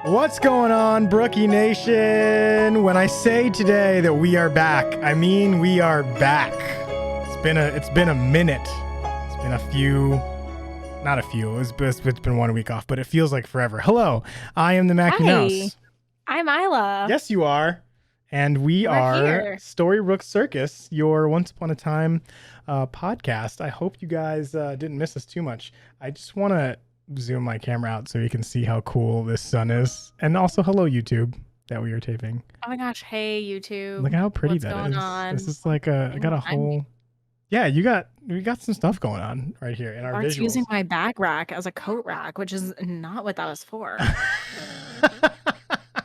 What's going on, Brookie Nation? When I say today that we are back, I mean we are back. It's been a minute. It's been a few, not a few. It's been 1 week off, but it feels like forever. Hello, I am the Mackie Mouse. I'm Isla. Yes, you are, and we're here. Storybrooke Circus, your Once Upon a Time podcast. I hope you guys didn't miss us too much. I just want to zoom my camera out so you can see how cool this sun is, and also hello YouTube that we are taping. Oh my gosh, hey YouTube, look how pretty what's that going is on? This is like I got a whole we got some stuff going on right here in our Bart's visuals. using my bag rack as a coat rack, which is not what that was for.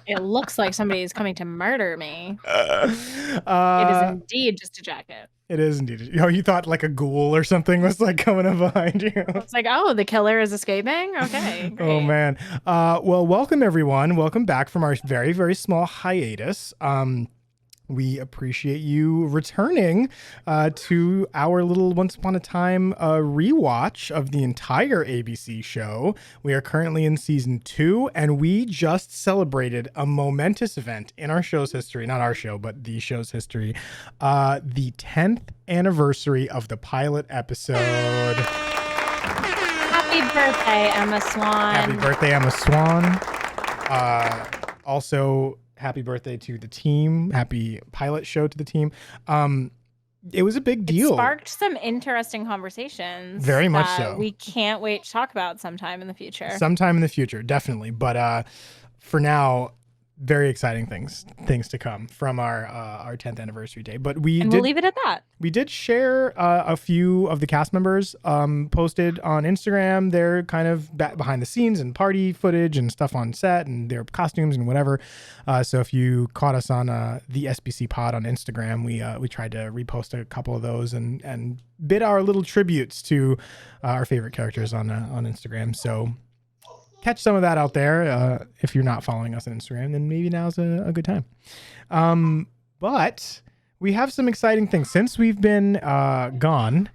It looks like somebody is coming to murder me. It is indeed just a jacket. It is indeed. Oh, you thought like a ghoul or something was like coming up behind you. It's like, oh, the killer is escaping? Okay, great. Oh, man. Well, welcome, everyone. Welcome back from our very, very small hiatus. We appreciate you returning to our little Once Upon a Time rewatch of the entire ABC show. We are currently in season 2, and we just celebrated a momentous event in our show's history. Not our show, but the show's history. The 10th anniversary of the pilot episode. Happy birthday, Emma Swan. Happy birthday, Emma Swan. Also, happy birthday to the team. Happy pilot show to the team. It was a big deal. It sparked some interesting conversations. Very much so. We can't wait to talk about sometime in the future. Sometime in the future, definitely. But for now, very exciting things to come from our 10th anniversary day. But we'll leave it at that. We did share a few of the cast members posted on Instagram. They're kind of behind the scenes and party footage and stuff on set and their costumes and whatever. So if you caught us on the SBC pod on Instagram, we tried to repost a couple of those and bid our little tributes to our favorite characters on Instagram. So catch some of that out there. If you're not following us on Instagram, then maybe now's a good time. But we have some exciting things since we've been gone.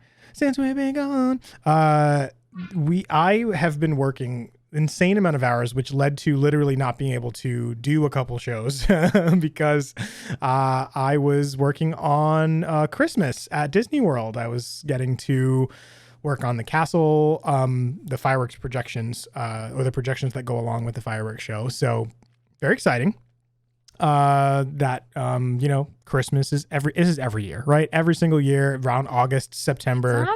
I have been working insane amount of hours, which led to literally not being able to do a couple shows because I was working on Christmas at Disney World. I was getting to work on the castle, the fireworks projections, or the projections that go along with the fireworks show. So very exciting. Christmas is every year, right? Every single year around August, September,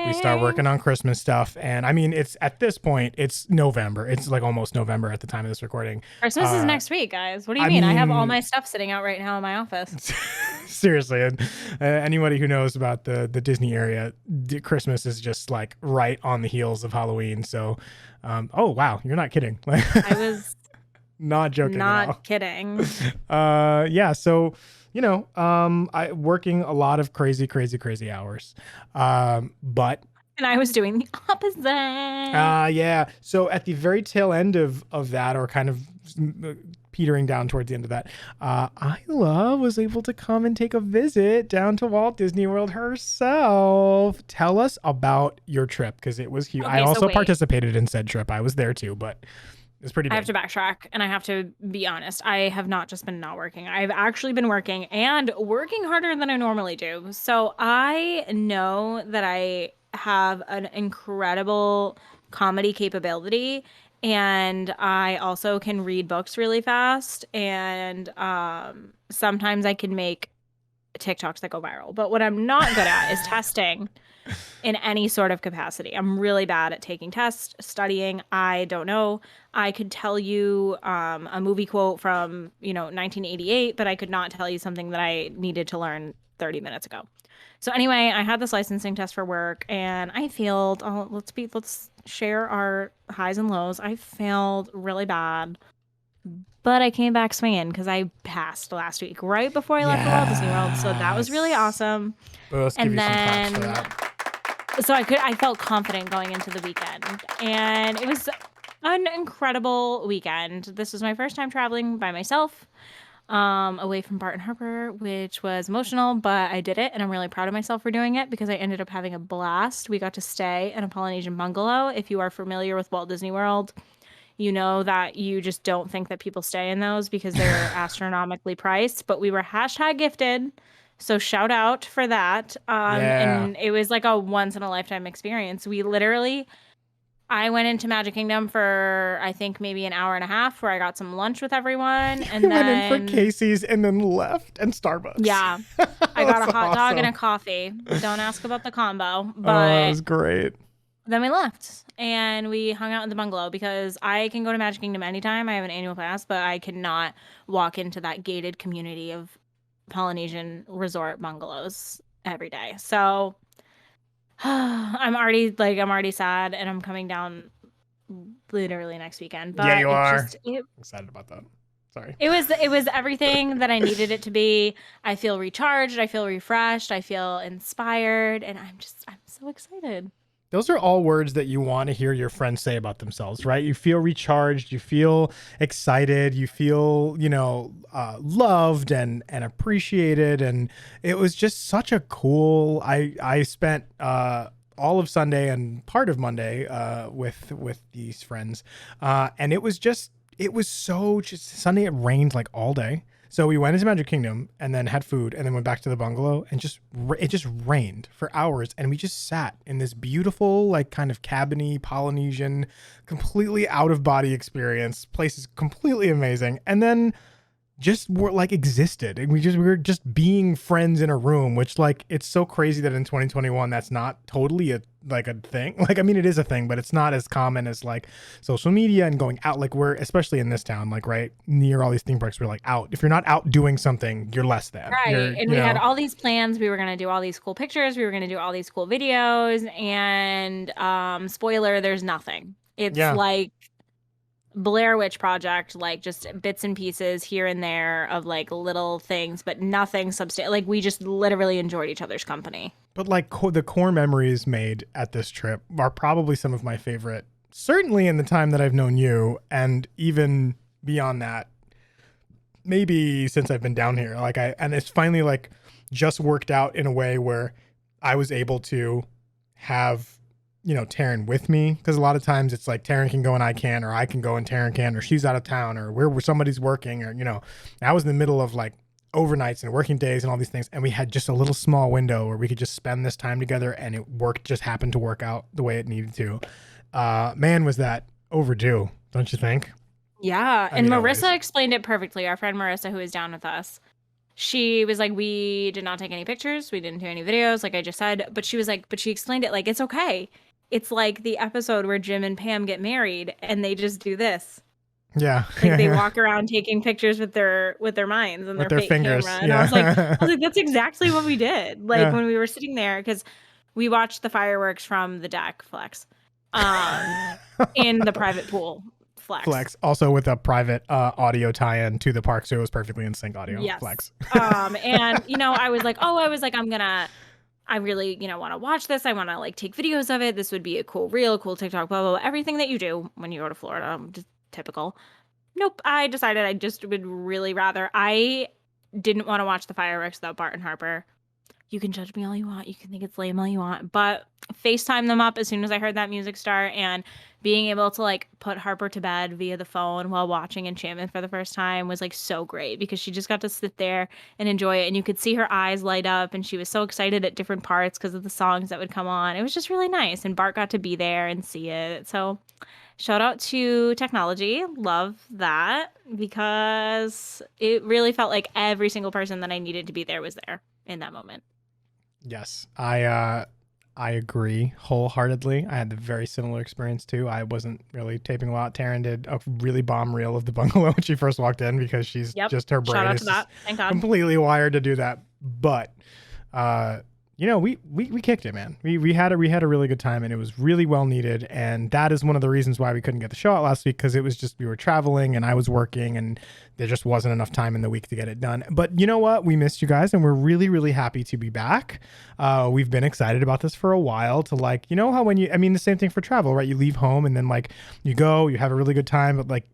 we start working on Christmas stuff. And I mean, it's at this point, it's November. It's like almost November at the time of this recording. Christmas is next week, guys. What do you mean? I have all my stuff sitting out right now in my office. Seriously. And anybody who knows about the Disney area, Christmas is just like right on the heels of Halloween. So, oh, wow. You're not kidding. I was not joking. Not kidding. Yeah. So, I working a lot of crazy hours. But and I was doing the opposite. Yeah. So at the very tail end of that, or kind of petering down towards the end of that, Isla was able to come and take a visit down to Walt Disney World herself. Tell us about your trip, because it was huge. Okay, I also participated in said trip. I was there too, but it's pretty big. I have to backtrack, and I have to be honest. I have not just been not working. I've actually been working, and working harder than I normally do. So I know that I have an incredible comedy capability, and I also can read books really fast, and sometimes I can make TikToks that go viral. But what I'm not good at is testing in any sort of capacity. I'm really bad at taking tests, studying. I don't know. I could tell you a movie quote from 1988, but I could not tell you something that I needed to learn 30 minutes ago. So anyway, I had this licensing test for work, and I failed. Let's share our highs and lows. I failed really bad, but I came back swinging because I passed last week, right before I left the Walt Disney World. So that was really awesome. Well, and then, so I felt confident going into the weekend, and it was an incredible weekend. This was my first time traveling by myself, away from Bart and Harper, which was emotional, but I did it, and I'm really proud of myself for doing it because I ended up having a blast. We got to stay in a Polynesian bungalow. If you are familiar with Walt Disney World, you know that you just don't think that people stay in those because they're astronomically priced. But we were hashtag gifted. So shout out for that. Yeah. And it was like a once in a lifetime experience. I went into Magic Kingdom for I think maybe an hour and a half where I got some lunch with everyone. We And went in for then Casey's and then left and Starbucks. yeah, I got a That's hot dog and a awesome. coffee. Don't ask about the combo. Oh, that But was great. then we left and we hung out in the bungalow because I can go to Magic Kingdom anytime. I have an annual pass, but I cannot walk into that gated community of Polynesian resort bungalows every day. So I'm already sad and I'm coming down literally next weekend. But Yeah, you are. it Excited about that. Sorry. it was everything that I needed it to be. I feel recharged, I feel refreshed, I feel inspired, and I'm so excited. Those are all words that you want to hear your friends say about themselves, right? You feel recharged, you feel excited, you feel, loved and appreciated. And it was just such a cool, I spent, all of Sunday and part of Monday, with these friends. And it was so just Sunday. It rained like all day. So we went into Magic Kingdom and then had food and then went back to the bungalow and it just rained for hours. And we just sat in this beautiful, like kind of cabiny Polynesian, completely out of body experience. Place is completely amazing. And then just were like existed. And we were just being friends in a room, which like, it's so crazy that in 2021, that's not totally a thing. Like, I mean, it is a thing, but it's not as common as like social media and going out. Like we're, especially in this town, like right near all these theme parks, we're like out. If you're not out doing something, you're less than. Right. And we had all these plans. We were going to do all these cool pictures. We were going to do all these cool videos. And spoiler, there's nothing. It's like Blair Witch Project, like just bits and pieces here and there of like little things, but nothing substantial. Like we just literally enjoyed each other's company. But like the core memories made at this trip are probably some of my favorite, certainly in the time that I've known you, and even beyond that, maybe since I've been down here. And it's finally like just worked out in a way where I was able to have, Taryn with me, because a lot of times it's like Taryn can go and I can, or I can go and Taryn can, or she's out of town, or where somebody's working, or I was in the middle of like overnights and working days and all these things, and we had just a little small window where we could just spend this time together, and just happened to work out the way it needed to. Man, was that overdue, don't you think? Yeah. And Marissa explained it perfectly. Our friend Marissa, who is down with us, she was like, we did not take any pictures, we didn't do any videos, like I just said, but she was like, but she explained it like, it's okay. It's like the episode where Jim and Pam get married and they just do this. Yeah. Like they walk around taking pictures with their minds and their fake fingers. camera. And I was like, that's exactly what we did. Like when we were sitting there, because we watched the fireworks from the deck, flex, in the private pool, flex. Also with a private audio tie-in to the park, so it was perfectly in sync audio. Yes. Flex. And I really, want to watch this. I want to like take videos of it. This would be a cool reel, cool TikTok, blah, blah, blah. Everything that you do when you go to Florida, just typical. Nope. I decided I just would really rather. I didn't want to watch the fireworks without Bart and Harper. You can judge me all you want. You can think it's lame all you want. But FaceTime them up as soon as I heard that music start, and being able to like put Harper to bed via the phone while watching Enchantment for the first time was like so great, because she just got to sit there and enjoy it, and you could see her eyes light up, and she was so excited at different parts because of the songs that would come on. It was just really nice, and Bart got to be there and see it. So shout out to technology. Love that, because it really felt like every single person that I needed to be there was there in that moment. Yes, I agree wholeheartedly. I had the very similar experience too. I wasn't really taping a lot. Taryn did a really bomb reel of the bungalow when she first walked in, because she's just her brain is completely wired to do that. But we kicked it, man. We had a really good time, and it was really well needed. And that is one of the reasons why we couldn't get the show out last week, because it was just, we were traveling and I was working, and there just wasn't enough time in the week to get it done. But you know what? We missed you guys, and we're really, really happy to be back. We've been excited about this for a while, to like, how when the same thing for travel, right? You leave home and then like you go, you have a really good time, but like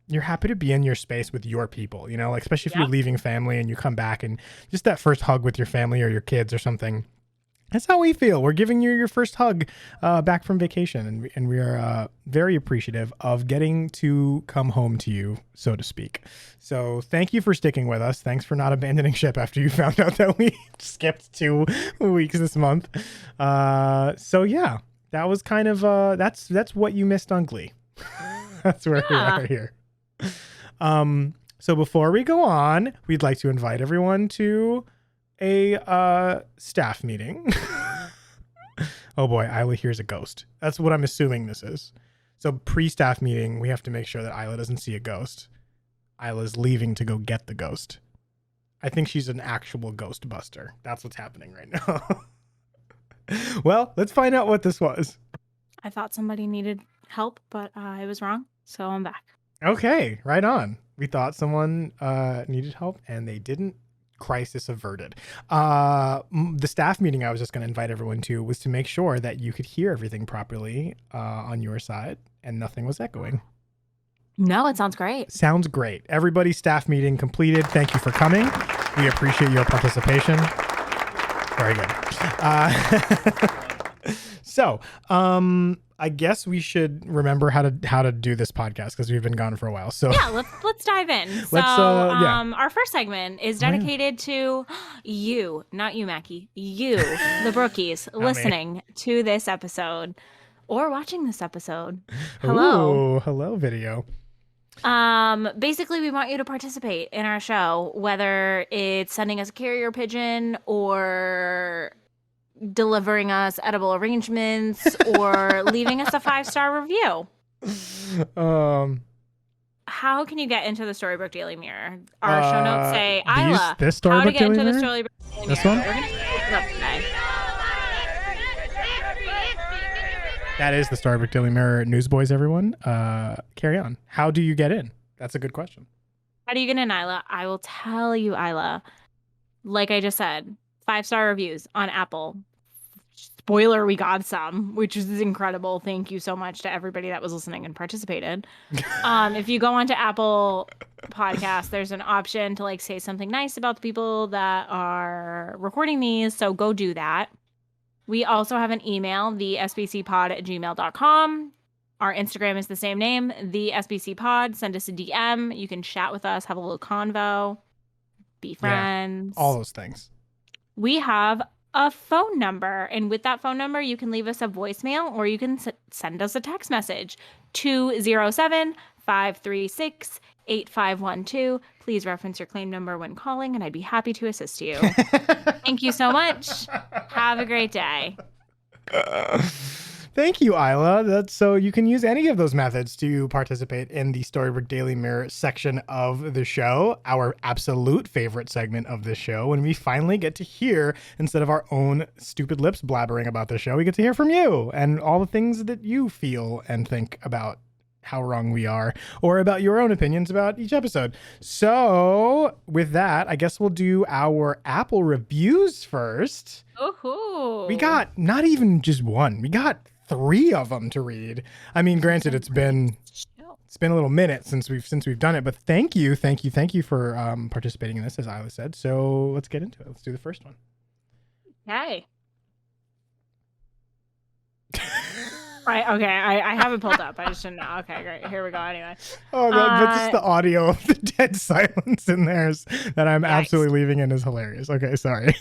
you're happy to be in your space with your people, like especially if you're leaving family and you come back, and just that first hug with your family or your kids or something. That's how we feel. We're giving you your first hug back from vacation, and we are very appreciative of getting to come home to you, so to speak. So thank you for sticking with us. Thanks for not abandoning ship after you found out that we skipped 2 weeks this month. So yeah, that was kind of that's what you missed on Glee. That's where we are here. So before we go on, we'd like to invite everyone to a staff meeting. Oh boy, Isla hears a ghost. That's what I'm assuming this is. So pre-staff meeting, we have to make sure that Isla doesn't see a ghost. Isla's leaving to go get the ghost. I think she's an actual ghost buster. That's what's happening right now. Well, let's find out what this was. I thought somebody needed help, but I was wrong. So I'm back. Okay, right on. We thought someone needed help and they didn't. Crisis averted. The staff meeting I was just going to invite everyone to was to make sure that you could hear everything properly on your side and nothing was echoing. No, it sounds great. Sounds great. Everybody's staff meeting completed. Thank you for coming. We appreciate your participation. Very good. So, I guess we should remember how to do this podcast because we've been gone for a while. So yeah, let's dive in. So our first segment is dedicated to you, not you, Mackie, you, the Brookies, listening to this episode or watching this episode. Hello. Ooh, hello, video. Basically, we want you to participate in our show, whether it's sending us a carrier pigeon or delivering us edible arrangements or leaving us a 5-star review. How can you get into the Storybook Daily Mirror? Our show notes say, Isla, this Storybook how to get Daily into Mirror? the Storybook Daily This Mirror. one? We're going to it up today. That is the Storybook Daily Mirror Newsboys, everyone. Carry on. How do you get in? That's a good question. How do you get in, Isla? I will tell you, Isla. Like I just said, 5-star reviews on Apple. Spoiler, we got some, which is incredible. Thank you so much to everybody that was listening and participated. If you go onto Apple Podcasts, there's an option to say something nice about the people that are recording these. So go do that. We also have an email, the sbcpod@gmail.com. Our Instagram is the same name, the SBCpod. Send us a DM. You can chat with us, have a little convo, be friends. Yeah, all those things. We have a phone number, and with that phone number, you can leave us a voicemail or you can send us a text message, 207-536-8512. Please reference your claim number when calling, and I'd be happy to assist you. Thank you so much. Have a great day. Thank you, Isla. So you can use any of those methods to participate in the Storybook Daily Mirror section of the show, our absolute favorite segment of the show, when we finally get to hear, instead of our own stupid lips blabbering about the show, we get to hear from you and all the things that you feel and think about how wrong we are, or about your own opinions about each episode. So with that, I guess we'll do our Apple reviews first. Ooh. We got not even just one. We got 3 of them to read. I mean, granted, it's been a little minute since we've done it, but thank you for participating in this, as Isla said. So let's get into it. Let's do the first one. Okay. Right. Okay. I have it pulled up. I just didn't know. Okay. Great. Here we go. Anyway. Oh, but just the audio of the dead silence in there that I'm absolutely leaving in is hilarious. Okay. Sorry.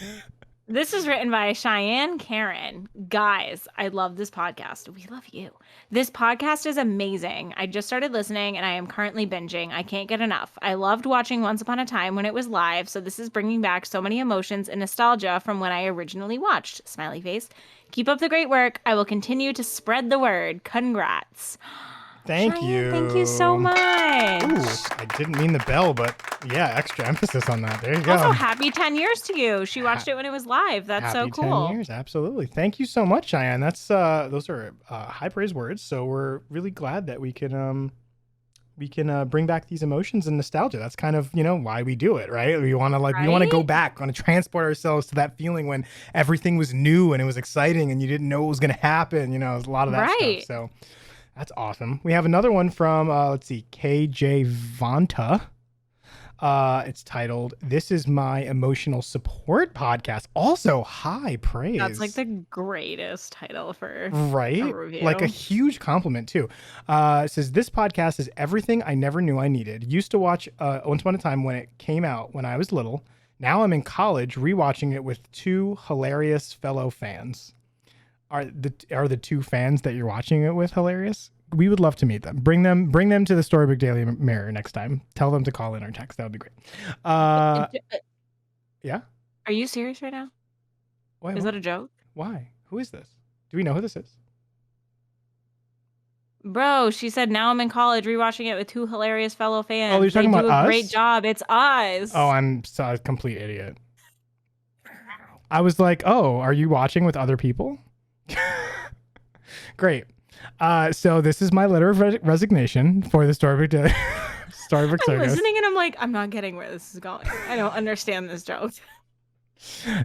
This is written by Cheyenne Karen. Guys, I love this podcast. We love you. This podcast is amazing. I just started listening and I am currently binging. I can't get enough. I loved watching Once Upon a Time when it was live, so this is bringing back so many emotions and nostalgia from when I originally watched. Smiley face. Keep up the great work. I will continue to spread the word. Congrats. Thank Cheyenne, you. Thank you so much. Ooh, I didn't mean the bell, but yeah, extra emphasis on that. There you go. Also, happy 10 years to you. She watched it when it was live. That's so cool. 10 years, absolutely. Thank you so much, Cheyenne. That's those are high praise words. So we're really glad that we can bring back these emotions and nostalgia. That's kind of, why we do it, right? We want to we want to go back, want to transport ourselves to that feeling when everything was new and it was exciting and you didn't know what was going to happen. A lot of that stuff. So that's awesome. We have another one from, let's see, KJ Vanta. It's titled "This Is My Emotional Support Podcast." Also, high praise. That's like the greatest title for a right? review. Like a huge compliment too. It says this podcast is everything I never knew I needed. Used to watch Once Upon a Time when it came out when I was little. Now I'm in college rewatching it with two hilarious fellow fans. Are the two fans that you're watching it with hilarious? We would love to meet them. Bring them to the Storybook Daily Mirror next time. Tell them to call in or text. That would be great. Yeah. Are you serious right now? Why, is that a joke? Why? Who is this? Do we know who this is? Bro, she said, now I'm in college rewatching it with two hilarious fellow fans. Oh, you're talking about us? They do a great job. It's us. Oh, I'm a complete idiot. I was like, oh, are you watching with other people? Great. So this is my letter of resignation for the Storybook Daily. Storybook I'm Circus. listening and I'm like, I'm not getting where this is going. I don't understand this joke.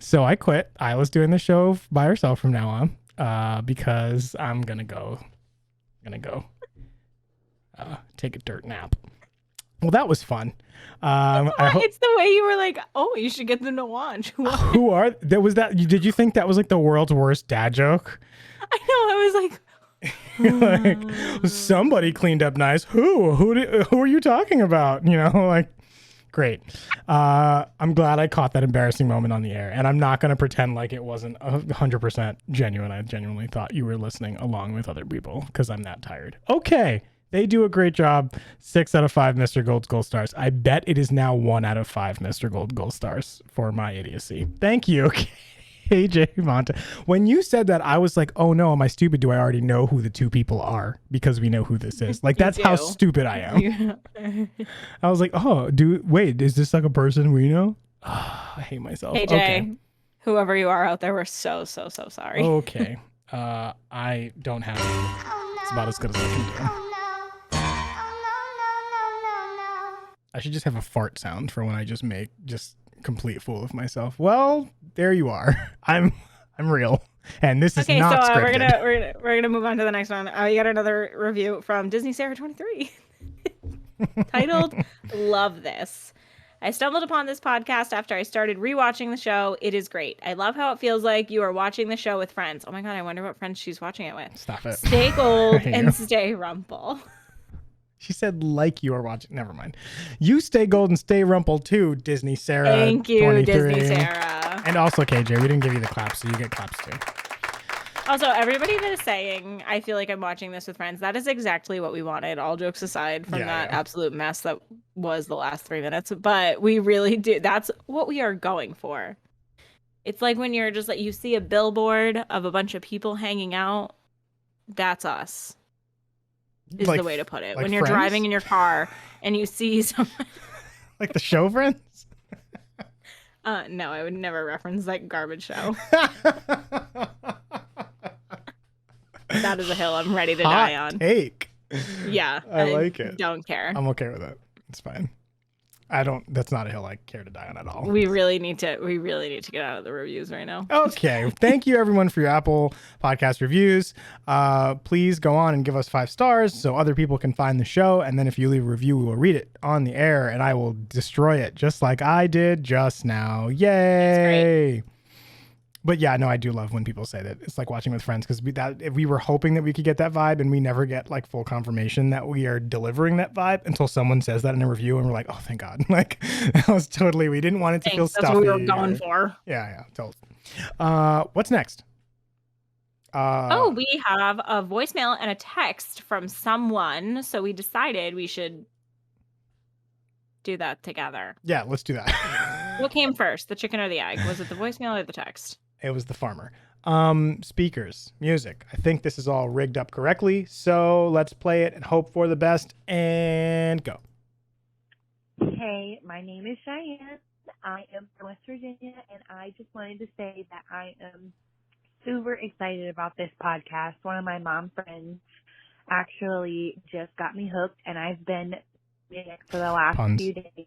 So I quit. Isla's doing the show by herself from now on because I'm gonna go take a dirt nap. Well, that was fun. It's the way you were like, oh, you should get them to watch. Who are that? Was that? Did you think that was like the world's worst dad joke? I know. I was like, like somebody cleaned up nice. Who are you talking about? You know, like, great. I'm glad I caught that embarrassing moment on the air, and I'm not going to pretend like it wasn't 100% genuine. I genuinely thought you were listening along with other people because I'm that tired. Okay. They do a great job. 6 out of 5 Mr. Gold's Gold Stars. I bet it is now 1 out of 5 Mr. Gold Stars for my idiocy. Thank you. AJ Monta. When you said that, I was like, oh no, am I stupid? Do I already know who the two people are? Because we know who this is. Like, that's how stupid I am. I was like, oh, wait, is this like a person we know? Oh, I hate myself. AJ, okay. Whoever you are out there, we're so sorry. Okay. I don't have it. It's about as good as I can do. I should just have a fart sound for when I just complete fool of myself. Well, there you are. I'm real, and this is not scripted. We're gonna move on to the next one. You got another review from Disney Sarah 23, titled "Love This." I stumbled upon this podcast after I started rewatching the show. It is great. I love how it feels like you are watching the show with friends. Oh my god, I wonder what friends she's watching it with. Stop it. Stay gold and stay rumple. She said, like you are watching. Never mind. You stay gold and stay rumple too, Disney Sarah. Thank you, 23. Disney Sarah. And also KJ. We didn't give you the claps, so you get claps too. Also, everybody that is saying, I feel like I'm watching this with friends, that is exactly what we wanted, all jokes aside from that absolute mess that was the last 3 minutes. But we really do. That's what we are going for. It's like when you're just like, you see a billboard of a bunch of people hanging out. That's us. Is like, the way to put it. Like when you're friends? Driving in your car and you see someone. Like the show Friends? No, I would never reference that garbage show. That is a hill I'm ready to die on. Take. Yeah. I like it. Don't care. I'm okay with it. It's fine. That's not a hill I care to die on at all. We really need to get out of the reviews right now. Okay. Thank you everyone for your Apple Podcast reviews. Please go on and give us 5 stars so other people can find the show. And then if you leave a review, we will read it on the air and I will destroy it just like I did just now. Yay. But yeah, no, I do love when people say that it's like watching with friends because we were hoping that we could get that vibe and we never get like full confirmation that we are delivering that vibe until someone says that in a review and we're like, oh, thank God. Like that was totally, we didn't want it to feel stuffy. That's what we were going for. Yeah, totally. What's next? We have a voicemail and a text from someone. So we decided we should do that together. Yeah, let's do that. What came first, the chicken or the egg? Was it the voicemail or the text? It was the farmer. Speakers, music. I think this is all rigged up correctly. So let's play it and hope for the best and go. Hey, my name is Cheyenne. I am from West Virginia, and I just wanted to say that I am super excited about this podcast. One of my mom friends actually just got me hooked, and I've been for the last few days.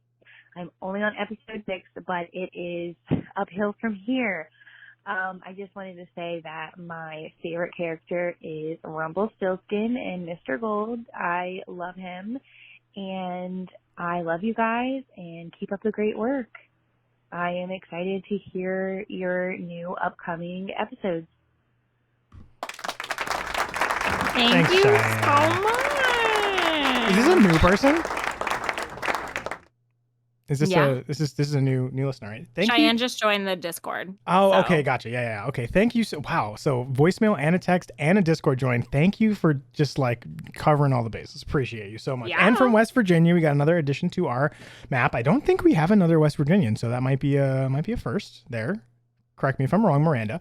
I'm only on episode 6, but it is uphill from here. I just wanted to say that my favorite character is Rumpelstiltskin and Mr. Gold. I love him. and I love you guys and keep up the great work. I am excited to hear your new upcoming episodes. Thank Thanks, you Cheyenne. so much. Is this a new person? Is this Yeah. this is a new listener, right? Thank you. Cheyenne just joined the Discord. Oh, so- okay, gotcha. Yeah. Okay, thank you. So, wow. So, voicemail and a text and a Discord join. Thank you for just like covering all the bases. Appreciate you so much. Yeah. And from West Virginia, we got another addition to our map. I don't think we have another West Virginian, so that might be a first there. Correct me if I'm wrong, Miranda.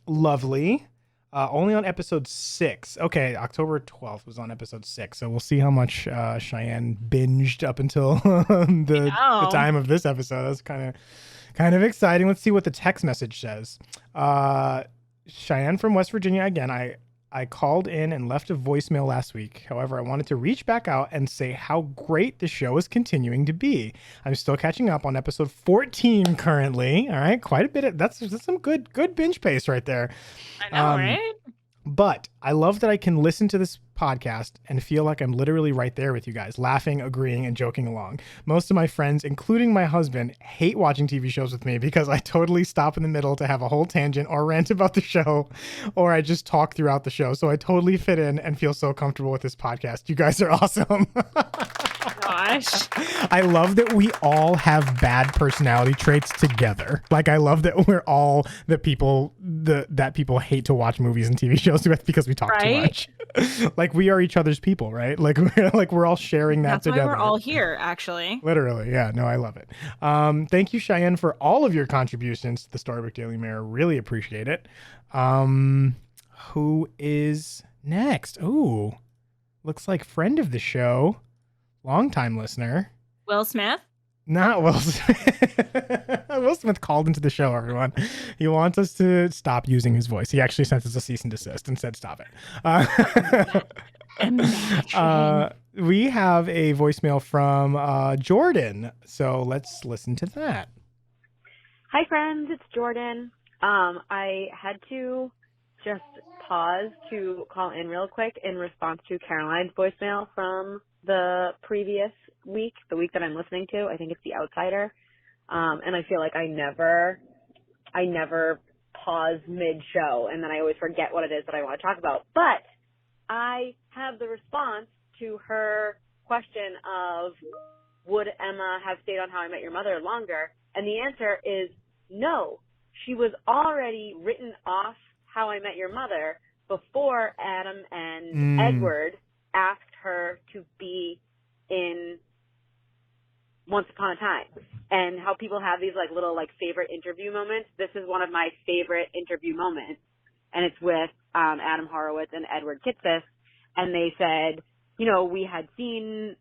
Lovely. Only on episode 6. Okay, October 12th was on episode 6. So we'll see how much Cheyenne binged up until the time of this episode. That's kind of exciting. Let's see what the text message says. Cheyenne from West Virginia again. I called in and left a voicemail last week. However, I wanted to reach back out and say how great the show is continuing to be. I'm still catching up on episode 14 currently. All right, quite a bit. That's some good binge pace right there. I know, right? But I love that I can listen to this podcast and feel like I'm literally right there with you guys, laughing, agreeing, and joking along. Most of my friends, including my husband, hate watching TV shows with me because I totally stop in the middle to have a whole tangent or rant about the show, or I just talk throughout the show. So I totally fit in and feel so comfortable with this podcast. You guys are awesome. Gosh. I love that we all have bad personality traits together. Like, I love that we're all the people that people hate to watch movies and TV shows with because we talk too much. Like, we are each other's people, right? Like we're all sharing that together. That's why we're all here, actually. Literally, yeah. No, I love it. Thank you, Cheyenne, for all of your contributions to the Storybook Daily Mirror. Really appreciate it. Who is next? Ooh, looks like friend of the show, longtime listener. Will Smith? Not Will Smith. Will Smith called into the show, everyone. He wants us to stop using his voice. He actually sent us a cease and desist and said, stop it. We have a voicemail from Jordan. So let's listen to that. Hi, friends. It's Jordan. I had to just pause to call in real quick in response to Caroline's voicemail from the previous week, the week that I'm listening to. I think it's The Outsider. And I feel like I never pause mid-show, and then I always forget what it is that I want to talk about. But I have the response to her question of, would Emma have stayed on How I Met Your Mother longer? And the answer is no. She was already written off How I Met Your Mother before Adam and Edward asked her to be in Once Upon a Time. And how people have these like little like favorite interview moments. This is one of my favorite interview moments. And it's with Adam Horowitz and Edward Kitsis. And they said, you know, we had seen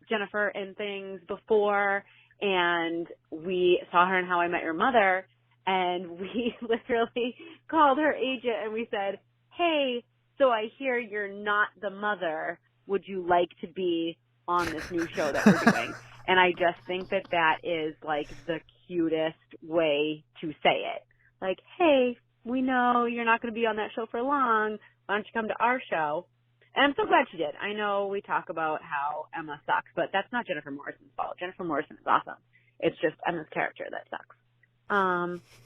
Jennifer in things before, and we saw her in How I Met Your Mother, and we literally called her agent and we said, hey, so I hear you're not the mother. Would you like to be on this new show that we're doing? And I just think that that is like the cutest way to say it. Like, hey, we know you're not going to be on that show for long. Why don't you come to our show? And I'm so glad she did. I know we talk about how Emma sucks, but that's not Jennifer Morrison's fault. Jennifer Morrison is awesome. It's just Emma's character that sucks.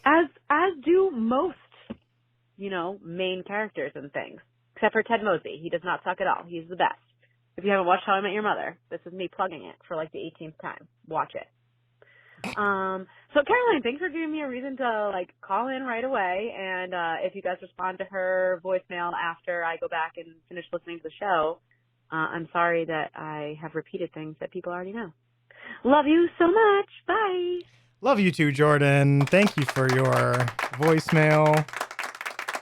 As do most, you know, main characters and things. Except for Ted Mosby. He does not suck at all. He's the best. If you haven't watched How I Met Your Mother, this is me plugging it for like the 18th time. Watch it. So Caroline, thanks for giving me a reason to like call in right away. And if you guys respond to her voicemail after I go back and finish listening to the show, I'm sorry that I have repeated things that people already know. Love you so much. Bye. Love you too, Jordan. Thank you for your voicemail.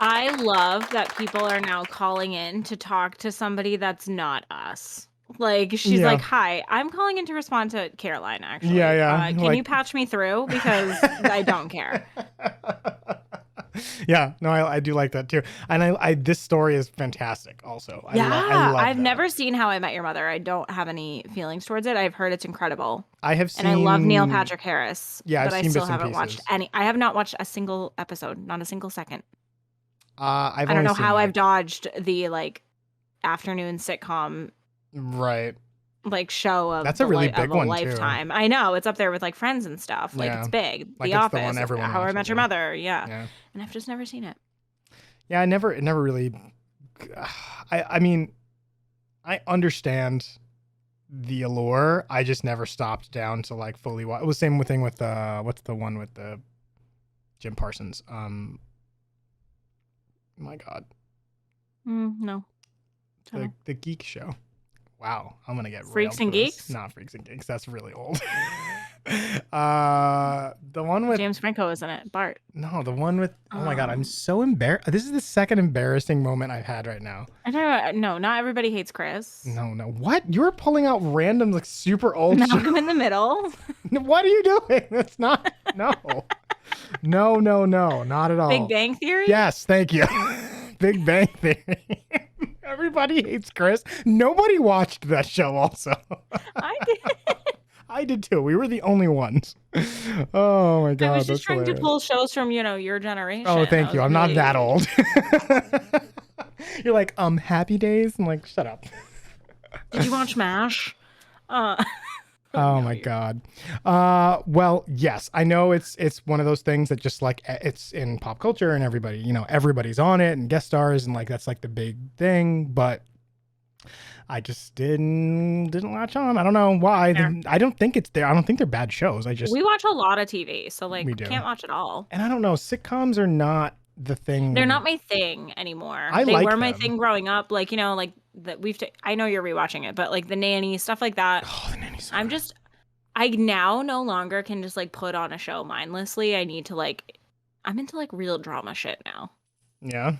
I love that people are now calling in to talk to somebody that's not us. Like, she's like, hi, I'm calling in to respond to Caroline, actually. Yeah. Can you patch me through? Because I don't care. Yeah, no, I do like that too. And this story is fantastic also. I love I've that. never seen How I Met Your Mother. I don't have any feelings towards it. I've heard it's incredible. I have seen... And I love Neil Patrick Harris. Yeah, but I've I seen still bits and haven't watched pieces. any. I have not watched a single episode, not a single second. I don't know how I've dodged the like afternoon sitcom Right. like show of That's a really big of a one, too. lifetime. I know, it's up there with like Friends and stuff. Like Yeah. it's big. Like, The it's the Office, one everyone How I watches, Met Your yeah. Mother, yeah. Yeah. And I've just never seen it. Yeah, it never really. I mean, I understand the allure. I just never stopped down to like fully watch. It was the same thing with what's the one with the Jim Parsons? My God, No. the Geek Show. Wow, I'm gonna get Freaks railed and for this. Geeks? Not Freaks and Geeks. That's really old. The one with James Franco is in it. Bart. no, the one with. Oh my God, I'm so embarrassed. This is the second embarrassing moment I've had right now. I don't know. No, not everybody hates Chris. No, what? You're pulling out random, like super old shit. Malcolm in the Middle. What are you doing? That's not. No. No, not at all. Big Bang Theory? Yes, thank you. Big Bang Theory. Everybody hates Chris. Nobody watched that show also. I did. I did too. We were the only ones. Oh my God. I was just that's trying hilarious. to pull shows from, your generation. Oh, thank I you. was I'm not really- that old. You're like, Happy Days? I'm like, shut up. Did you watch MASH? Oh my God. Well, yes, I know it's one of those things that just like it's in pop culture and everybody, everybody's on it and guest stars and like that's like the big thing, but I just didn't latch on. I don't know why. Fair. I don't think it's there. I don't think they're bad shows. We watch a lot of TV, so like We do. can't watch it all. And I don't know, sitcoms are not the thing. They're not my thing anymore. I They like were my them. thing growing up. Like, like that I know you're rewatching it, but like The Nanny, stuff like that. Oh, the Nanny's so I'm good. just, I now no longer can just like put on a show mindlessly. I need to I'm into like real drama shit now. Yeah.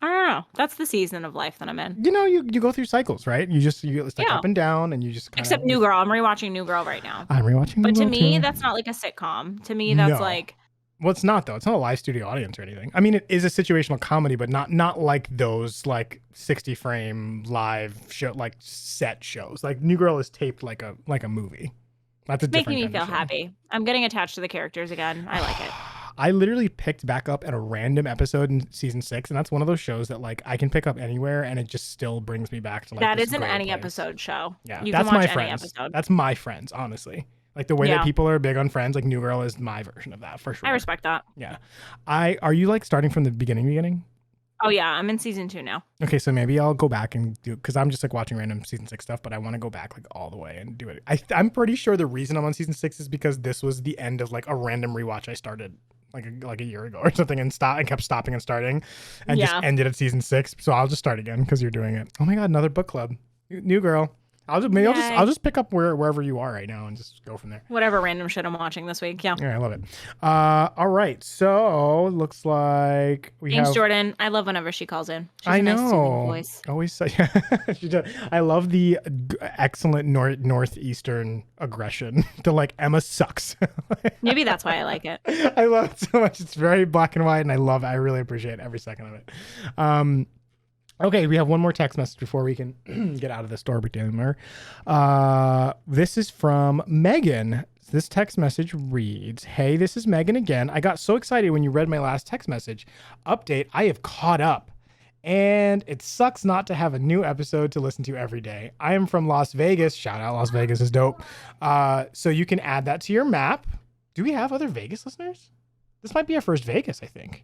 I don't know. That's the season of life that I'm in. You go through cycles, right? It's like Yeah. up and down and you just kind Except New Girl. I'm rewatching New Girl right now. I'm rewatching But New to Girl, me, too. that's not like a sitcom. To me, that's No. like, Well, it's not though. It's not a live studio audience or anything. I mean, it is a situational comedy, but not like those like 60 frame live show like set shows. Like New Girl is taped like a movie. That's a making different me kind of feel show. happy. I'm getting attached to the characters again. I like it. I literally picked back up at a random episode in season 6, and that's one of those shows that like I can pick up anywhere, and it just still brings me back to like That this isn't great any place. episode show. Yeah, You that's can watch my any friends. episode. That's my friends, honestly. Like the way that Yeah. people are big on Friends, like New Girl is my version of that for sure. I respect that. Yeah. Are you like starting from the beginning? Oh yeah, I'm in season 2 now. Okay, so maybe I'll go back and do, because I'm just like watching random season 6 stuff, but I want to go back like all the way and do it. I'm pretty sure the reason I'm on season 6 is because this was the end of like a random rewatch I started like a year ago or something and kept stopping and starting and just Yeah. ended at season 6. So I'll just start again because you're doing it. Oh my God, another book club. New Girl. Yay. I'll just pick up wherever you are right now and just go from there. Whatever random shit I'm watching this week. Yeah. Yeah, I love it. All right, so looks like we Thanks, have. Jordan. I love whenever she calls in. She's I a nice soothing know. voice. Always say. She does. I love the excellent northeastern aggression. The like Emma sucks. Maybe that's why I like it. I love it so much. It's very black and white, and I love it. I really appreciate every second of it. Okay, we have one more text message before we can get out of the store humor. This is from Megan. This text message reads, "Hey, this is Megan again. I got so excited when you read my last text message. Update, I have caught up. And it sucks not to have a new episode to listen to every day. I am from Las Vegas. Shout out, Las Vegas is dope. So you can add that to your map. Do we have other Vegas listeners? This might be our first Vegas, I think.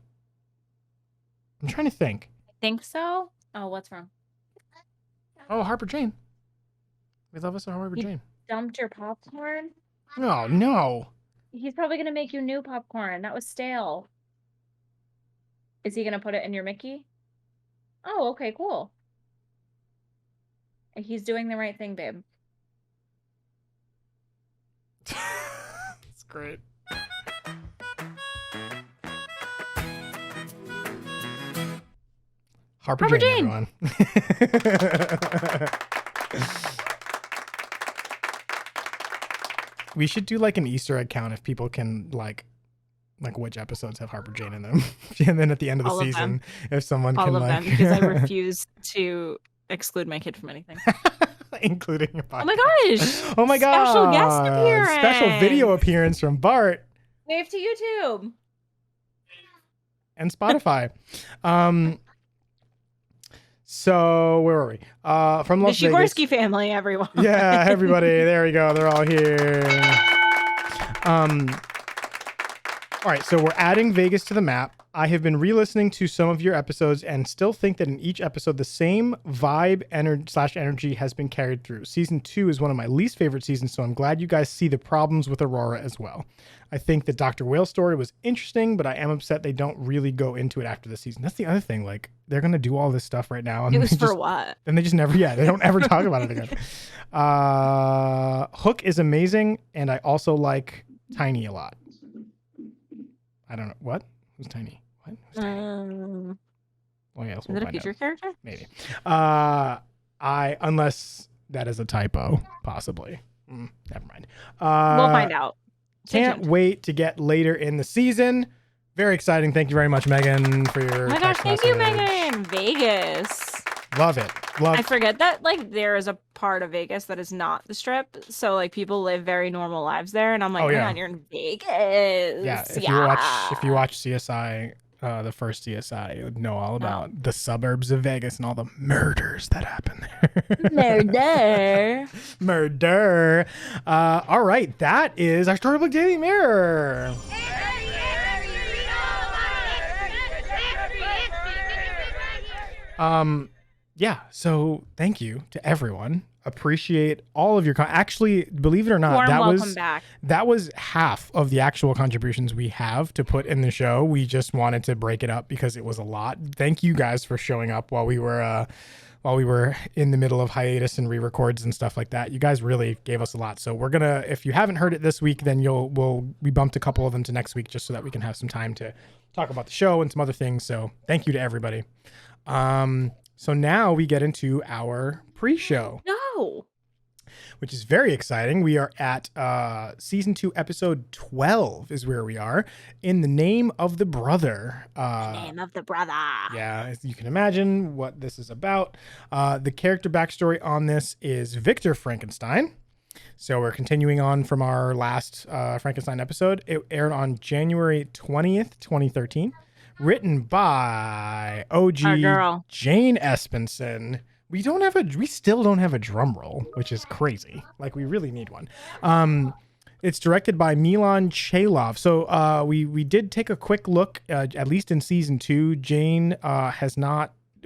I'm trying to think. I think so. Oh, what's wrong? Oh, Harper Jane. We love us a Harper You- Jane. Dumped your popcorn? Oh, no. He's probably going to make you new popcorn. That was stale. Is he going to put it in your Mickey? Oh, okay, cool. He's doing the right thing, babe. It's great. Harper Jane, Jane. everyone. We should do like an Easter egg count if people can like which episodes have Harper Jane in them. And then at the end of the All of season, if someone All can of like them, because I refuse to exclude my kid from anything. including your podcast. Oh my gosh! Oh my god. Special guest appearance. Special video appearance from Bart Wave to YouTube. and Spotify. So where were we? From The Las Vegas. Sikorsky family, everyone. Yeah, everybody. There we go. They're all here. All right, so we're adding Vegas to the map. I have been re-listening to some of your episodes and still think that in each episode, the same vibe energy has been carried through. Season 2 is one of my least favorite seasons, so I'm glad you guys see the problems with Aurora as well. I think the Dr. Whale story was interesting, but I am upset they don't really go into it after the season. That's the other thing. Like, they're going to do all this stuff right now. And It was for what? And they just never, they don't ever talk about it again. Hook is amazing, and I also like Tiny a lot. I don't know. What? Who's Tiny? What? Who's Tiny? Well, yeah, Is it a future character? Maybe. Unless that is a typo, possibly. Never mind. We'll find out. Can't wait to get later in the season. Very exciting. Thank you very much, Megan, for your Oh my gosh, text thank you, message. Megan. Vegas. Love it. I forget that like there is a part of Vegas that is not the Strip, so like people live very normal lives there, and I'm like, Oh, yeah. man, you're in Vegas. Yeah, if you watch CSI, the first CSI, you would know all about the suburbs of Vegas and all the murders that happen there. Murder. All right, that is our Storybook Daily Mirror. Yeah, so thank you to everyone. Appreciate all of your actually, believe it or not, Welcome back. That was half of the actual contributions we have to put in the show. We just wanted to break it up because it was a lot. Thank you guys for showing up while we were in the middle of hiatus and re-records and stuff like that. You guys really gave us a lot. So we're gonna, if you haven't heard it this week, then we bumped a couple of them to next week just so that we can have some time to talk about the show and some other things. So thank you to everybody. So now we get into our pre-show. No. Which is very exciting. We are at season 2, episode 12 is where we are. In the Name of the Brother. Name of the Brother. Yeah, as you can imagine what this is about. The character backstory on this is Victor Frankenstein. So we're continuing on from our last Frankenstein episode. It aired on January 20th, 2013. Written by OG Jane Espenson. We still don't have a drum roll, which is crazy. Like, we really need one. It's directed by Milan Chalov. So we did take a quick look, at least in season 2. Jane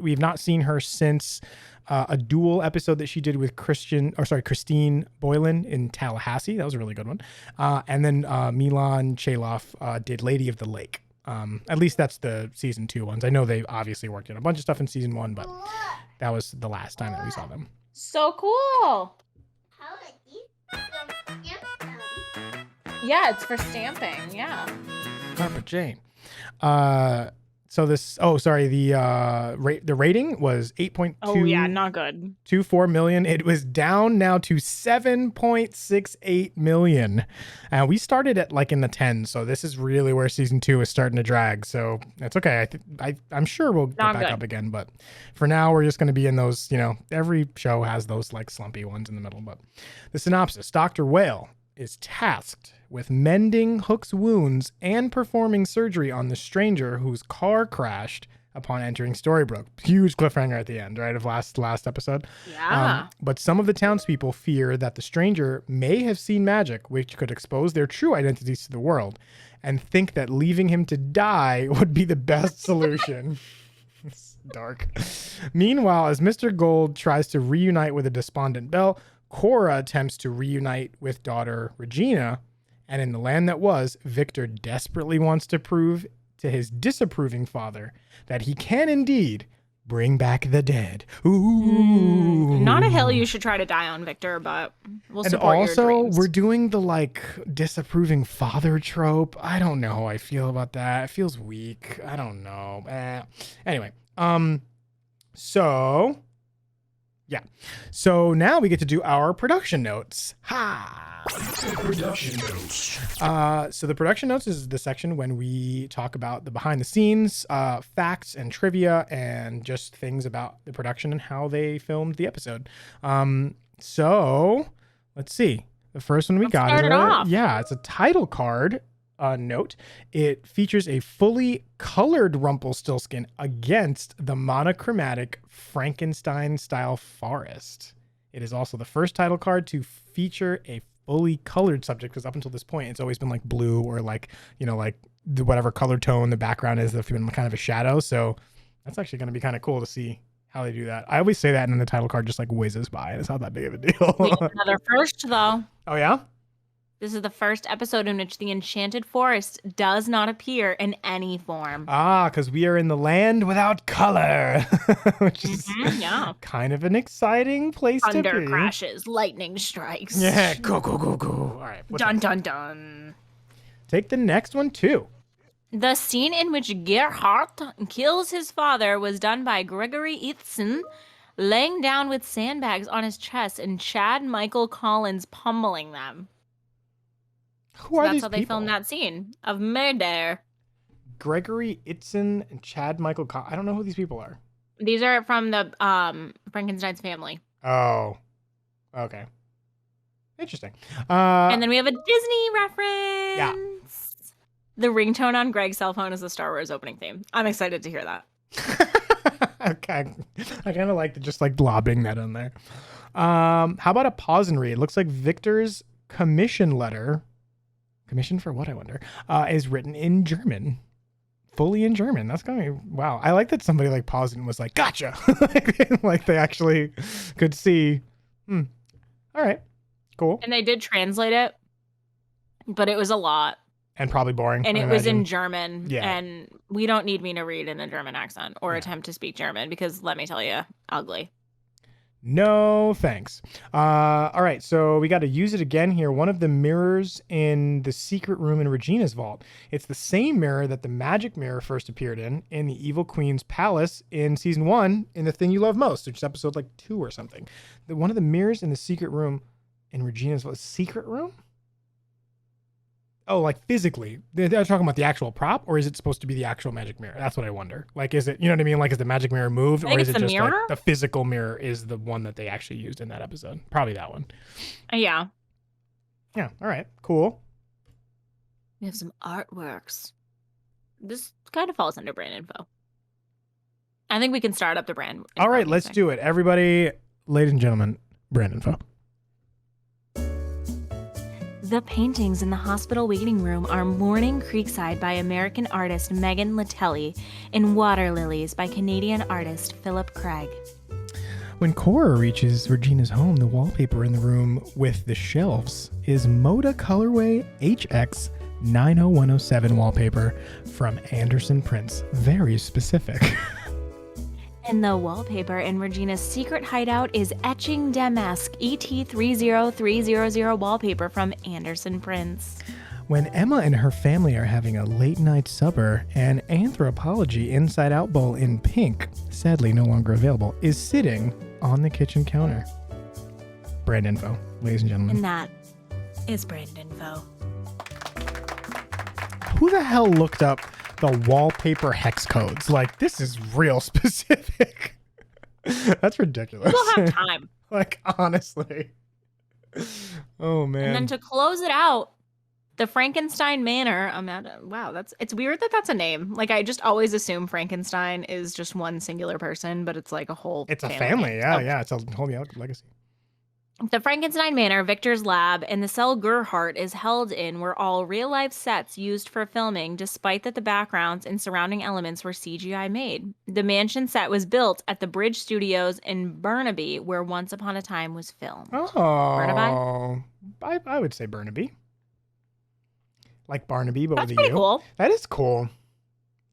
we've not seen her since a duel episode that she did with Christine Boylan in Tallahassee. That was a really good one. And then Milan Chalov did Lady of the Lake. At least that's the season 2 ones. I know they obviously worked in a bunch of stuff in season 1, but that was the last time that we saw them. So cool. Yeah, it's for stamping. Yeah. Carpet Jane. So this, the rating was 8.2. Oh yeah, not good. 24 million. It was down now to 7.68 million. And we started at like in the 10s. So this is really where season 2 is starting to drag. So it's okay. I'm sure we'll get back up again. But for now, we're just going to be in those, every show has those like slumpy ones in the middle. But the synopsis, Dr. Whale is tasked with mending Hook's wounds and performing surgery on the stranger whose car crashed upon entering Storybrooke. Huge cliffhanger at the end, right, of last episode. Yeah. But some of the townspeople fear that the stranger may have seen magic, which could expose their true identities to the world, and think that leaving him to die would be the best solution. It's dark. Meanwhile, as Mr. Gold tries to reunite with a despondent Belle, Cora attempts to reunite with daughter Regina, and in the land that was, Victor desperately wants to prove to his disapproving father that he can indeed bring back the dead. Ooh. Not a hill you should try to die on, Victor, but we'll support your dreams. And also, we're doing the like disapproving father trope. I don't know how I feel about that. It feels weak. I don't know. Anyway, so now we get to do our production notes. Production notes. So the production notes is the section when we talk about the behind the scenes, facts and trivia, and just things about the production and how they filmed the episode. So let's see. The first one we got is it's a title card note, it features a fully colored Rumpelstiltskin against the monochromatic Frankenstein-style forest. It is also the first title card to feature a fully colored subject, because up until this point, it's always been like blue or like, like whatever color tone the background is, that's been kind of a shadow. So that's actually going to be kind of cool to see how they do that. I always say that, and then the title card just like whizzes by, and it's not that big of a deal. We have another first, though. Oh, yeah? This is the first episode in which the enchanted forest does not appear in any form. Ah, because we are in the land without color, which is kind of an exciting place to be. Thunder crashes, lightning strikes. Yeah, go, go, go, go. All right. Dun, dun, dun. Take the next one, too. The scene in which Gerhardt kills his father was done by Gregory Eithson, laying down with sandbags on his chest and Chad Michael Collins pummeling them. Who are that's these how they people? filmed that scene of murder. Gregory Itzen and Chad Michael I don't know who these people are. These are from the Frankenstein's family. Oh, okay. Interesting. And then we have a Disney reference. Yeah. The ringtone on Greg's cell phone is the Star Wars opening theme. I'm excited to hear that. Okay. I kind of like just like lobbing that in there. How about a pause and read? Looks like Victor's commission letter. Commission for what, I wonder? Is written in German. Fully in German. That's gonna be wow. I like that somebody like paused and was like, gotcha. like they actually could see. All right. Cool. And they did translate it, but it was a lot. And probably boring. And it was in German. Yeah. And we don't need me to read in a German accent or attempt to speak German because let me tell you, ugly. No, thanks. All right, so we got to use it again here. One of the mirrors in the secret room in Regina's vault. It's the same mirror that the magic mirror first appeared in the Evil Queen's palace in season 1 in The Thing You Love Most, which is episode like 2 or something. One of the mirrors in the secret room in Regina's vault. Secret room? Oh, like physically. They're talking about the actual prop, or is it supposed to be the actual magic mirror? That's what I wonder. Like, is it, you know what I mean? Like, is the magic mirror moved, or is it just like the physical mirror is the one that they actually used in that episode? Probably that one. Yeah. Yeah. All right. Cool. We have some artworks. This kind of falls under brand info. I think we can start up the brand. All right, let's do it. Everybody, ladies and gentlemen, brand info. The paintings in the hospital waiting room are Morning Creekside by American artist Megan Latelli and Water Lilies by Canadian artist Philip Craig. When Cora reaches Regina's home, the wallpaper in the room with the shelves is Moda Colorway HX 90107 wallpaper from Anderson Prints. Very specific. And the wallpaper in Regina's secret hideout is Etching Damask ET30300 wallpaper from Anderson Prints. When Emma and her family are having a late night supper, an Anthropology Inside Out bowl in pink, sadly no longer available, is sitting on the kitchen counter. Brand info, ladies and gentlemen. And that is brand info. Who the hell looked up the wallpaper hex codes? Like, this is real specific. That's ridiculous. We'll have time. Like, honestly. Oh, man. And then to close it out, the Frankenstein Manor. Wow, it's weird that that's a name. Like, I just always assume Frankenstein is just one singular person, but it's like a whole It's a family, yeah. It's a whole legacy. The Frankenstein Manor, Victor's lab, and the cell Gerhardt is held in were all real-life sets used for filming, despite that the backgrounds and surrounding elements were CGI made. The mansion set was built at the Bridge Studios in Burnaby, where Once Upon a Time was filmed. Oh, Burnaby? I would say Burnaby. Like Barnaby, but That's with a pretty U. cool. That is cool.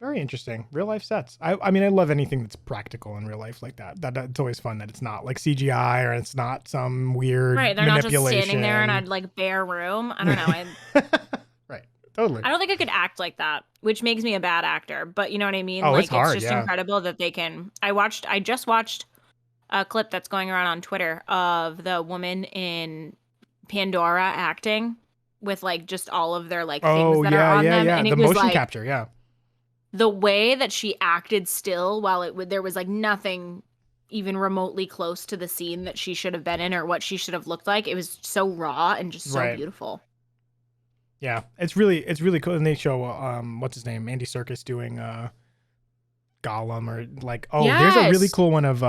Very interesting. Real life sets. I mean, I love anything that's practical in real life like that. It's always fun that it's not like CGI or it's not some weird Right, they're not just manipulation. standing there in a like bare room. I don't know. Right, totally. I don't think I could act like that, which makes me a bad actor. But you know what I mean? Oh, like it's hard, just incredible that they can. I just watched a clip that's going around on Twitter of the woman in Pandora acting with like just all of their like things that are on them. And the it was motion like, capture, yeah. The way that she acted still while there was like nothing even remotely close to the scene that she should have been in or what she should have looked like. It was so raw and just so beautiful. Yeah, it's really cool. And they show what's his name, Andy Serkis doing Gollum, or like, there's a really cool one of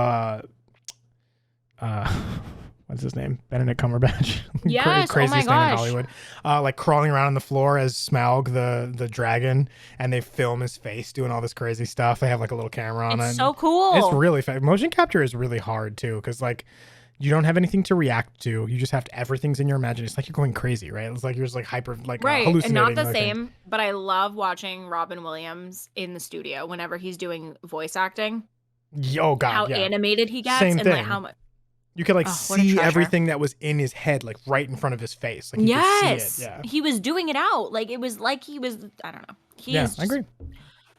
what's his name, Benedict Cumberbatch. Yes, Craziest oh my name in gosh. Hollywood. Like crawling around on the floor as Smaug the dragon, and they film his face doing all this crazy stuff. They have like a little camera on it. It's so cool. It's really fun. Motion capture is really hard too, because like you don't have anything to react to. You just have to, everything's in your imagination. It's like you're going crazy, right? It's like you're just like hyper, like right, hallucinating. and not the other same. things. But I love watching Robin Williams in the studio whenever he's doing voice acting. Oh God, How yeah. animated he gets, Same and thing. like how much. You could like Oh, what a see treasure. everything that was in his head, like right in front of his face. Like you could see it. Yeah. He was doing it out. Like it was like he was. I don't know. I agree.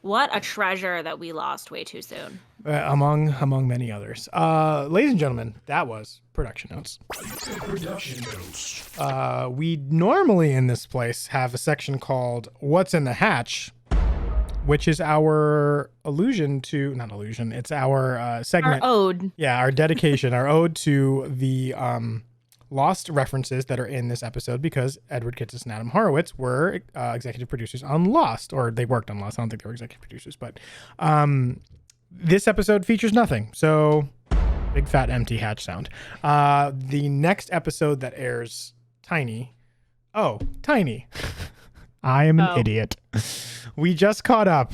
What a treasure that we lost way too soon. Among many others. Ladies and gentlemen, that was production notes. We normally in this place have a section called What's in the Hatch, which is our it's our segment. Our ode. Yeah, our dedication, our ode to the lost references that are in this episode, because Edward Kitsis and Adam Horowitz were executive producers on Lost, or they worked on Lost. I don't think they were executive producers, but this episode features nothing. So big fat empty hatch sound. The next episode that airs, Tiny. Oh, Tiny. I am an idiot. We just caught up.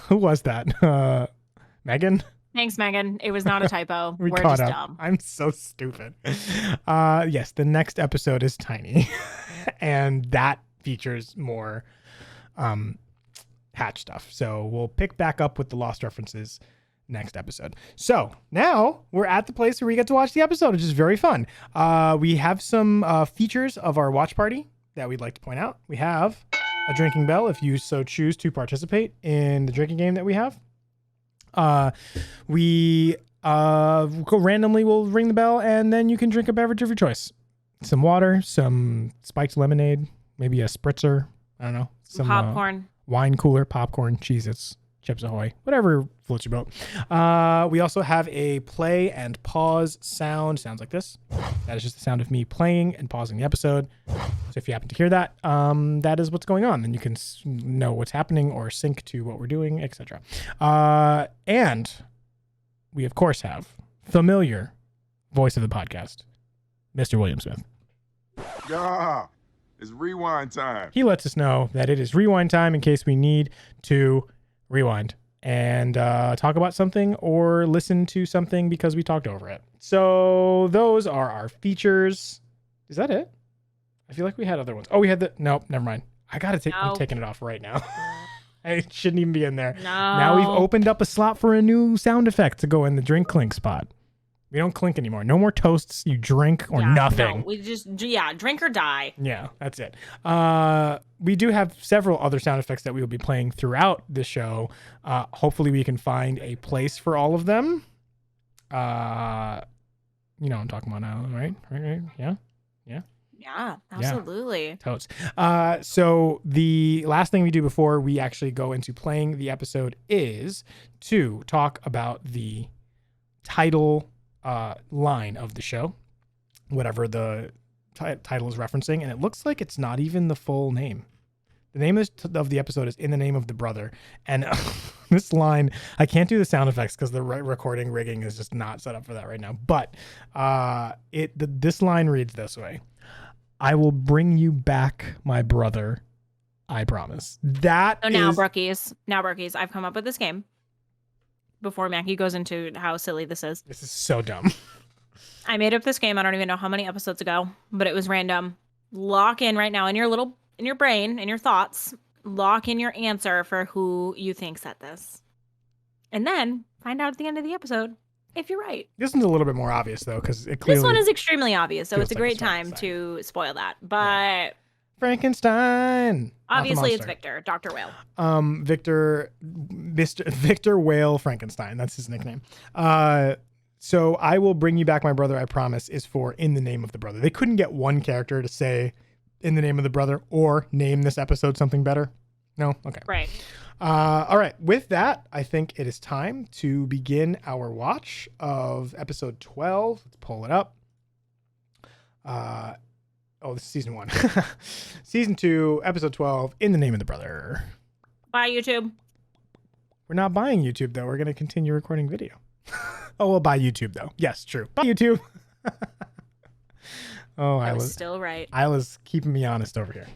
Who was that? Megan? Thanks, Megan. It was not a typo. We're We're caught just up. dumb. I'm so stupid. Yes, the next episode is Tiny. And that features more Hatch stuff. So we'll pick back up with the Lost references next episode. So now we're at the place where we get to watch the episode, which is very fun. We have some features of our watch party that we'd like to point out. We have a drinking bell if you so choose to participate in the drinking game that we have. We randomly will ring the bell, and then you can drink a beverage of your choice. Some water, some spiked lemonade, maybe a spritzer. I don't know. Some popcorn. Wine cooler, popcorn, Cheez-Its, Chips Ahoy, whatever floats your boat. We also have a play and pause sound. Sounds like this. That is just the sound of me playing and pausing the episode. So if you happen to hear that, that is what's going on. Then you can know what's happening or sync to what we're doing, etc. And we, of course, have familiar voice of the podcast, Mr. William Smith. Yeah, it's rewind time. He lets us know that it is rewind time in case we need to rewind and talk about something or listen to something because we talked over it. So those are our features. Is that it? I feel like we had other ones. Oh, we had nope, never mind. I'm taking it off right now. It shouldn't even be in there. No. Now we've opened up a slot for a new sound effect to go in the drink clink spot. We don't clink anymore. No more toasts. You drink or nothing. No, we just, drink or die. Yeah, that's it. We do have several other sound effects that we will be playing throughout the show. Hopefully we can find a place for all of them. You know what I'm talking about now, right? Right? Yeah? Yeah, absolutely. Totes. So the last thing we do before we actually go into playing the episode is to talk about the title line of the show, whatever the title is referencing, and it looks like it's not even the full name. The name of the episode is In the Name of the Brother, and this line, I can't do the sound effects because the recording rigging is just not set up for that right now, but this line reads this way: I will bring you back, my brother, I promise. Now, Brookies, I've come up with this game. Before Mackie goes into how silly this is. This is so dumb. I made up this game. I don't even know how many episodes ago, but it was random. Lock in right now in your brain, in your thoughts. Lock in your answer for who you think said this. And then find out at the end of the episode if you're right. This one's a little bit more obvious though, because it clearly. This one is extremely obvious, so feels it's a like great it's time to spoil that. But Frankenstein. obviously it's Victor, Dr. Whale. Victor Whale Frankenstein. That's his nickname. So I will bring you back, my brother, I promise, is for In the Name of the Brother. They couldn't get one character to say In the Name of the Brother or name this episode something better. No? Okay. Right. All right. With that, I think it is time to begin our watch of episode 12. Let's pull it up. Oh, this is season 1. Season 2, episode 12, In the Name of the Brother. Bye, YouTube. We're not buying YouTube, though. We're going to continue recording video. Oh, we'll buy YouTube, though. Yes, true. Bye, YouTube. Oh, I was still right. Isla's keeping me honest over here.